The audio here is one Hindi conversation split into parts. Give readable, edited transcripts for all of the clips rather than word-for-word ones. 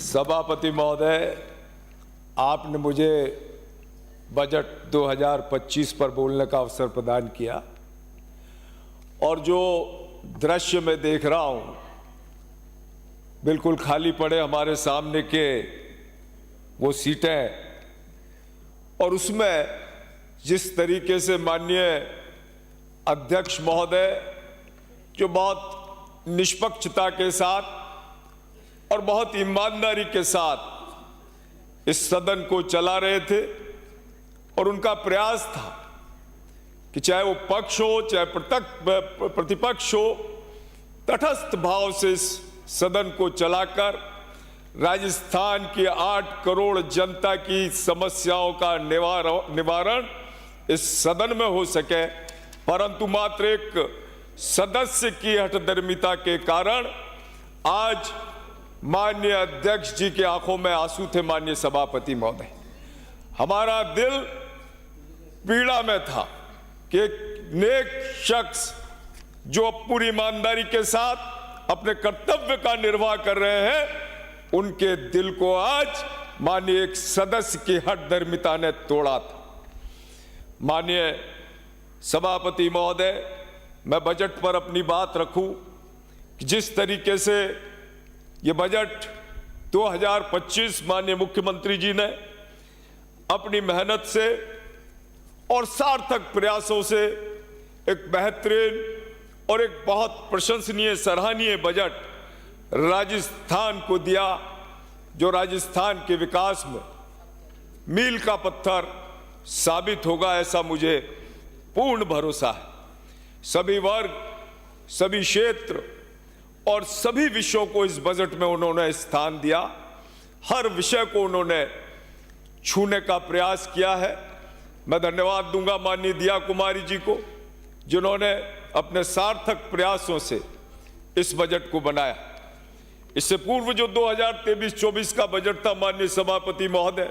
सभापति महोदय, आपने मुझे बजट 2025 पर बोलने का अवसर प्रदान किया और जो दृश्य मैं देख रहा हूं, बिल्कुल खाली पड़े हमारे सामने के वो सीटें, और उसमें जिस तरीके से माननीय अध्यक्ष महोदय जो बहुत निष्पक्षता के साथ और बहुत ईमानदारी के साथ इस सदन को चला रहे थे, और उनका प्रयास था कि चाहे वो पक्ष हो चाहे प्रतिपक्ष हो, तटस्थ भाव से इस सदन को चलाकर राजस्थान की 8 करोड़ जनता की समस्याओं का निवारण इस सदन में हो सके। परंतु मात्र एक सदस्य की हठधर्मिता के कारण आज माननीय अध्यक्ष जी की आंखों में आंसू थे। माननीय सभापति महोदय, हमारा दिल पीड़ा में था कि एक नेक शख्स जो पूरी ईमानदारी के साथ अपने कर्तव्य का निर्वाह कर रहे हैं, उनके दिल को आज माननीय एक सदस्य की हठधर्मिता ने तोड़ा था। माननीय सभापति महोदय, मैं बजट पर अपनी बात रखूं कि जिस तरीके से ये बजट 2025 माननीय मुख्यमंत्री जी ने अपनी मेहनत से और सार्थक प्रयासों से एक बेहतरीन और एक बहुत प्रशंसनीय सराहनीय बजट राजस्थान को दिया, जो राजस्थान के विकास में मील का पत्थर साबित होगा, ऐसा मुझे पूर्ण भरोसा है। सभी वर्ग, सभी क्षेत्र और सभी विषयों को इस बजट में उन्होंने स्थान दिया। हर विषय को उन्होंने छूने का प्रयास किया है। मैं धन्यवाद दूंगा माननीय दिया कुमारी जी को, जिन्होंने अपने सार्थक प्रयासों से इस बजट को बनाया। इससे पूर्व जो 2023-24 का बजट था माननीय सभापति महोदय,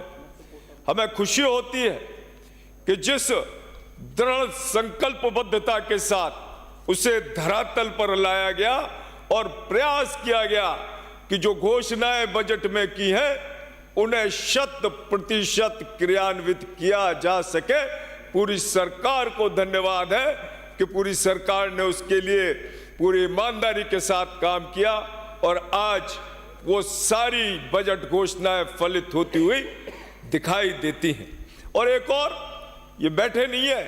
हमें खुशी होती है कि जिस दृढ़ संकल्पबद्धता के साथ उसे धरातल पर लाया गया और प्रयास किया गया कि जो घोषणाएं बजट में की हैं उन्हें 100% क्रियान्वित किया जा सके। पूरी सरकार को धन्यवाद है कि पूरी सरकार ने उसके लिए पूरी ईमानदारी के साथ काम किया और आज वो सारी बजट घोषणाएं फलित होती हुई दिखाई देती हैं। और एक और, ये बैठे नहीं है,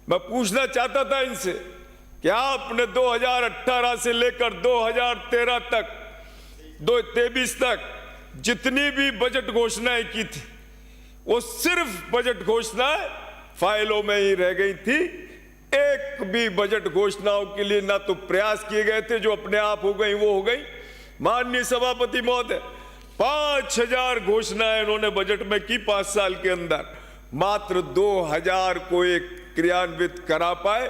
मैं पूछना चाहता था इनसे कि आपने 2018 से लेकर 2013 तक 2023 तक जितनी भी बजट घोषणाएं की थी, वो सिर्फ बजट घोषणाएं फाइलों में ही रह गई थी। एक भी बजट घोषणाओं के लिए ना तो प्रयास किए गए थे, जो अपने आप हो गई वो हो गई। माननीय सभापति महोदय, 5000 घोषणाएं उन्होंने बजट में की 5 साल के अंदर, मात्र 2000 को एक क्रियान्वित करा पाए,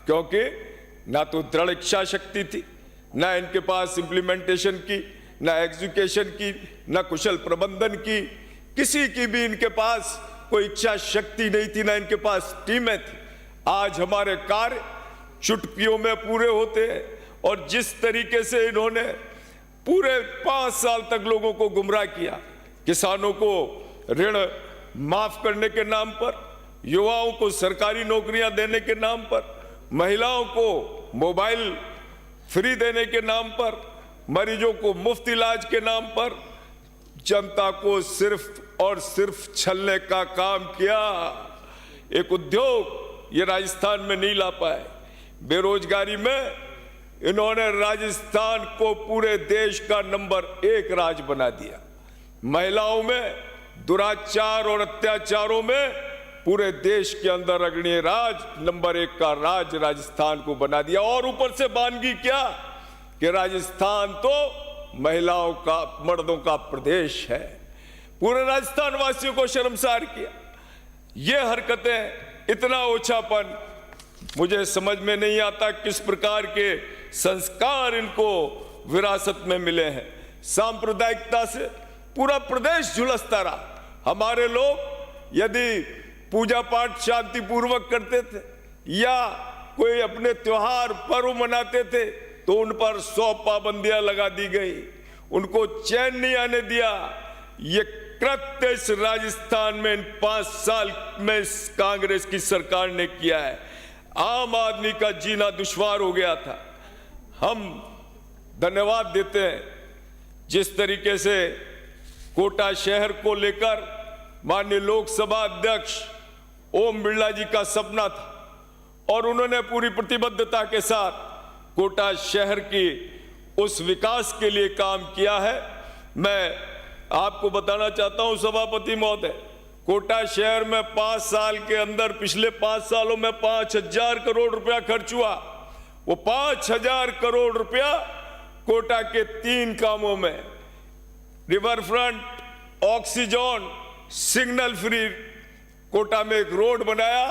क्योंकि ना तो दृढ़ इच्छा शक्ति थी, ना इनके पास इंप्लीमेंटेशन की, ना एग्जीक्यूशन की, ना कुशल प्रबंधन की, किसी की भी इनके पास कोई इच्छा शक्ति नहीं थी, ना इनके पास टीमें थी। आज हमारे कार्य चुटकियों में पूरे होते हैं, और जिस तरीके से इन्होंने पूरे 5 साल तक लोगों को गुमराह किया, किसानों को ऋण माफ करने के नाम पर, युवाओं को सरकारी नौकरियां देने के नाम पर, महिलाओं को मोबाइल फ्री देने के नाम पर, मरीजों को मुफ्त इलाज के नाम पर, जनता को सिर्फ और सिर्फ छलने का काम किया। एक उद्योग ये राजस्थान में नहीं ला पाए। बेरोजगारी में इन्होंने राजस्थान को पूरे देश का नंबर 1 राज्य बना दिया। महिलाओं में दुराचार और अत्याचारों में पूरे देश के अंदर अग्रणीय राज्य, नंबर 1 का राज्य राजस्थान को बना दिया। और ऊपर से बानगी क्या कि राजस्थान तो महिलाओं का, मर्दों का प्रदेश है। पूरे राजस्थान वासियों को शर्मसार किया। ये हरकतें, इतना ओछापन, मुझे समझ में नहीं आता किस प्रकार के संस्कार इनको विरासत में मिले हैं। सांप्रदायिकता से पूरा प्रदेश झुलसता रहा। हमारे लोग यदि पूजा पाठ शांतिपूर्वक करते थे या कोई अपने त्योहार पर्व मनाते थे तो उन पर 100 पाबंदियां लगा दी गई। उनको चैन नहीं आने दिया। ये कृत्य इस राजस्थान में इन 5 साल में इस कांग्रेस की सरकार ने किया है। आम आदमी का जीना दुश्वार हो गया था। हम धन्यवाद देते हैं जिस तरीके से कोटा शहर को लेकर माननीय लोकसभा अध्यक्ष ओम बिरला जी का सपना था और उन्होंने पूरी प्रतिबद्धता के साथ कोटा शहर की उस विकास के लिए काम किया है। मैं आपको बताना चाहता हूं सभापति महोदय, कोटा शहर में 5 साल के अंदर पिछले 5 सालों में 5000 करोड़ रुपया खर्च हुआ। वो 5000 करोड़ रुपया कोटा के 3 कामों में, river front, oxygen, signal free Kota में एक रोड बनाया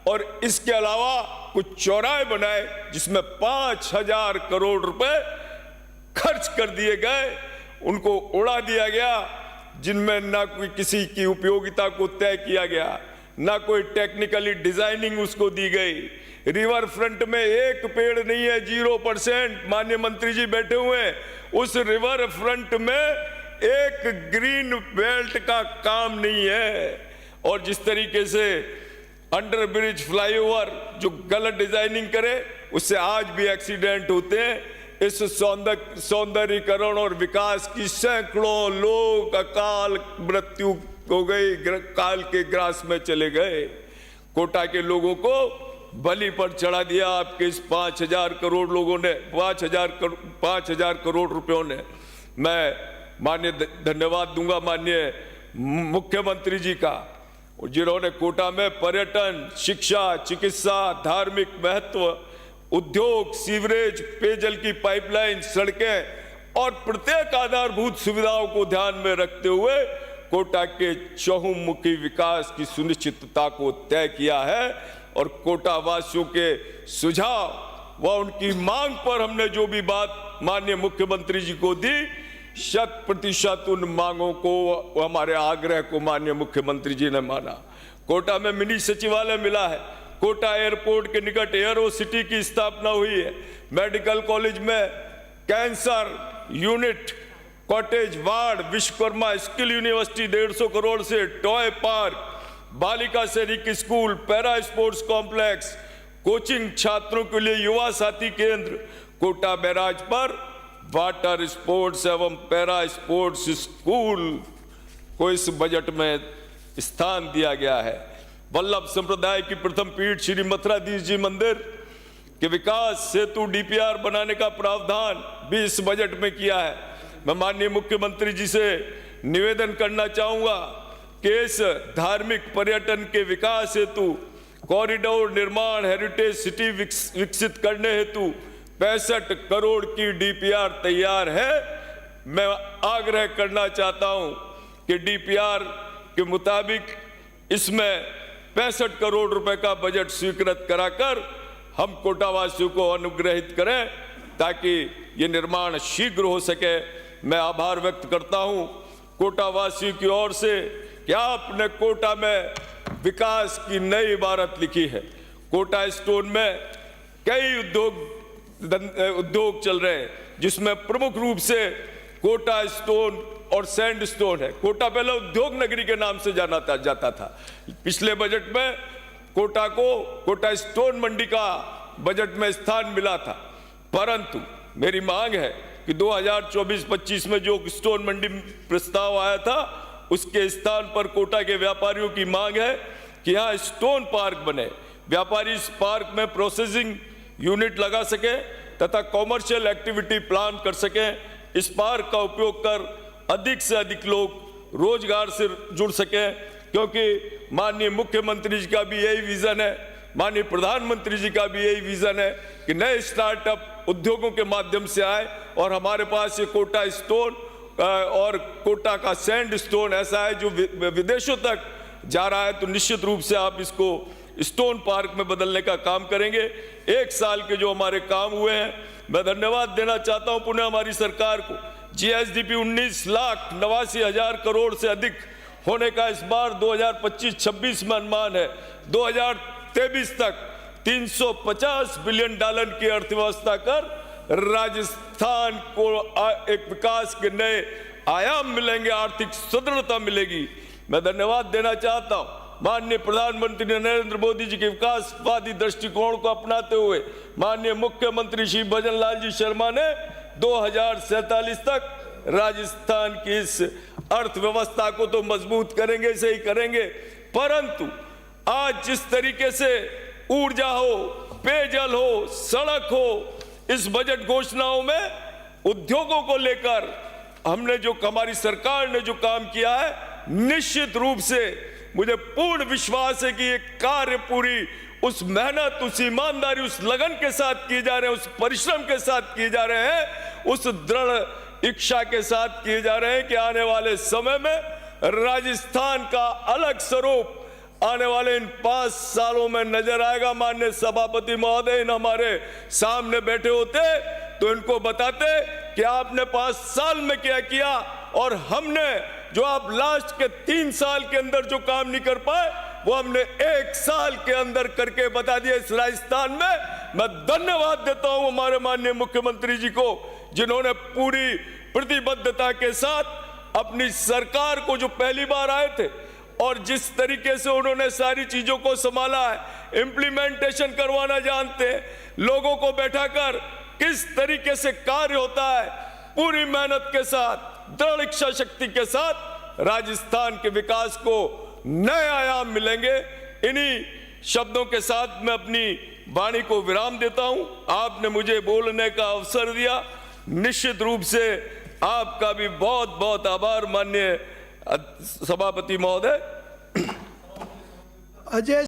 और इसके अलावा कुछ चौराहे बनाए जिसमें 5000 करोड़ रुपए खर्च कर दिए गए, उनको उड़ा दिया गया, जिनमें ना कोई किसी की उपयोगिता को तय किया गया, ना कोई टेक्निकली डिजाइनिंग उसको दी गई। रिवर फ्रंट में एक पेड़ नहीं है, 0%। माननीय मंत्री जी बैठे हुए हैं, उस रिवर फ्रंट में एक ग्रीन बेल्ट का काम नहीं है। और जिस तरीके से अंडर ब्रिज फ्लाईओवर जो गलत डिजाइनिंग करे उससे आज भी एक्सीडेंट होते हैं। इस सौंदर्यीकरण और विकास की सैकड़ों लोग अकाल मृत्यु हो गई, काल के ग्रास में चले गए। कोटा के लोगों को बलि पर चढ़ा दिया आपके इस 5000 करोड़ लोगों ने, 5000 करोड़ रुपयों ने। मैं माननीय धन्यवाद दूंगा माननीय मुख्यमंत्री जी का, जिन्होंने कोटा में पर्यटन, शिक्षा, चिकित्सा, धार्मिक महत्व, उद्योग, सीवरेज, पेयजल की पाइपलाइन, सड़कें और प्रत्येक आधारभूत सुविधाओं को ध्यान में रखते हुए कोटा के चहुमुखी विकास की सुनिश्चितता को तय किया है। और कोटा वासियों के सुझाव व उनकी मांग पर हमने जो भी बात माननीय मुख्यमंत्री जी को दी, 100% उन मांगों को, हमारे आग्रह को माननीय मुख्यमंत्री जी ने माना। कोटा में मिनी सचिवालय मिला है, कोटा एयरपोर्ट के निकट एयरो सिटी की स्थापना हुई है, मेडिकल कॉलेज में cancer unit, cottage ward, Vishwakarma skill university 150 crore से, टॉय पार्क, बालिका सैनिक school, para sports complex, coaching छात्रों के लिए युवा साथी केंद्र, कोटा बैराज पर वाटर स्पोर्ट्स एवं पैरा स्पोर्ट्स स्कूल को इस बजट में स्थान दिया गया है। वल्लभ संप्रदाय की प्रथम पीठ श्री मथुराधीश जी मंदिर के विकास हेतु डीपीआर बनाने का प्रावधान भी इस बजट में किया है। मैं माननीय मुख्यमंत्री जी से निवेदन करना चाहूंगा कि इस धार्मिक पर्यटन के विकास हेतु कॉरिडोर निर्माण, हेरिटेज सिटी विकसित करने हेतु 65 करोड़ की डीपीआर तैयार है। मैं आग्रह करना चाहता हूं कि डीपीआर के मुताबिक इसमें 65 करोड़ रुपए का बजट स्वीकृत कराकर हम कोटावासियों को अनुग्रहित करें ताकि ये निर्माण शीघ्र हो सके। मैं आभार व्यक्त करता हूं कोटावासियों की ओर से कि आपने कोटा में विकास की नई इबारत लिखी है। कोटा स्टोन में कई उद्योग चल रहे हैं, जिसमें प्रमुख रूप से कोटा स्टोन और सैंड स्टोन है। कोटा पहले उद्योग नगरी के नाम से जाना जाता था। पिछले बजट में कोटा को कोटा स्टोन मंडी का बजट में स्थान मिला था, परंतु मेरी मांग है कि 2024-25 में जो स्टोन मंडी प्रस्ताव आया था उसके स्थान पर कोटा के व्यापारियों की मांग है कि यहाँ स्टोन पार्क बने, व्यापारी इस पार्क में प्रोसेसिंग यूनिट लगा सके तथा कॉमर्शियल एक्टिविटी प्लान कर सके। इस पार्क का उपयोग कर अधिक से अधिक लोग रोजगार से जुड़ सके, क्योंकि माननीय मुख्यमंत्री जी का भी यही विजन है, माननीय प्रधानमंत्री जी का भी यही विजन है कि नए स्टार्टअप उद्योगों के माध्यम से आए। और हमारे पास ये कोटा स्टोन और कोटा का सैंड स्टोन ऐसा है जो विदेशों तक जा रहा है, तो निश्चित रूप से आप इसको स्टोन पार्क में बदलने का काम करेंगे। 1 साल के जो हमारे काम हुए हैं, मैं धन्यवाद देना चाहता हूं पुनः हमारी सरकार को। जीएसडीपी 19,89,000 करोड़ से अधिक होने का इस बार 2025-26 में अनुमान है। 2023 तक $350 बिलियन की अर्थव्यवस्था कर राजस्थान को एक विकास के नए आयाम मिलेंगे, आर्थिक सुदृढ़ता मिलेगी। मैं धन्यवाद देना चाहता हूं माननीय प्रधानमंत्री नरेंद्र मोदी जी के विकासवादी दृष्टिकोण को अपनाते हुए माननीय मुख्यमंत्री श्री भजन लाल जी शर्मा ने 2047 तक राजस्थान की इस अर्थव्यवस्था को तो मजबूत करेंगे, सही करेंगे, परंतु आज जिस तरीके से ऊर्जा हो, पेयजल हो, सड़क हो, इस बजट घोषणाओं में उद्योगों को लेकर हमने जो हमारी सरकार ने जो काम किया है, निश्चित रूप से मुझे पूर्ण विश्वास है कि ये कार्य पूरी उस मेहनत, उस ईमानदारी, उस लगन के साथ किए जा रहे हैं, उस परिश्रम के साथ किए जा रहे हैं, उस दृढ़ इच्छा के साथ किए जा रहे हैं कि आने वाले समय में राजस्थान का अलग स्वरूप आने वाले इन 5 सालों में नजर आएगा। माननीय सभापति महोदय इन हमारे सामने बैठे होते तो इनको बताते कि आपने 5 साल में क्या किया, और हमने जो आप लास्ट के 3 साल के अंदर जो काम नहीं कर पाए वो हमने 1 साल के अंदर करके बता दिया इस राजस्थान में। मैं धन्यवाद देता हूं हमारे माननीय मुख्यमंत्री जी को, जिन्होंने पूरी प्रतिबद्धता के साथ अपनी सरकार को जो पहली बार आए थे और जिस तरीके से उन्होंने सारी चीजों को संभाला है, इम्प्लीमेंटेशन करवाना जानते हैं, लोगों को बैठाकर किस तरीके से कार्य होता है, पूरी मेहनत के साथ, दृढ़ इच्छा शक्ति के साथ राजस्थान के विकास को नए आयाम मिलेंगे। इन्हीं शब्दों के साथ मैं अपनी वाणी को विराम देता हूं। आपने मुझे बोलने का अवसर दिया, निश्चित रूप से आपका भी बहुत बहुत आभार माननीय सभापति महोदय। अजय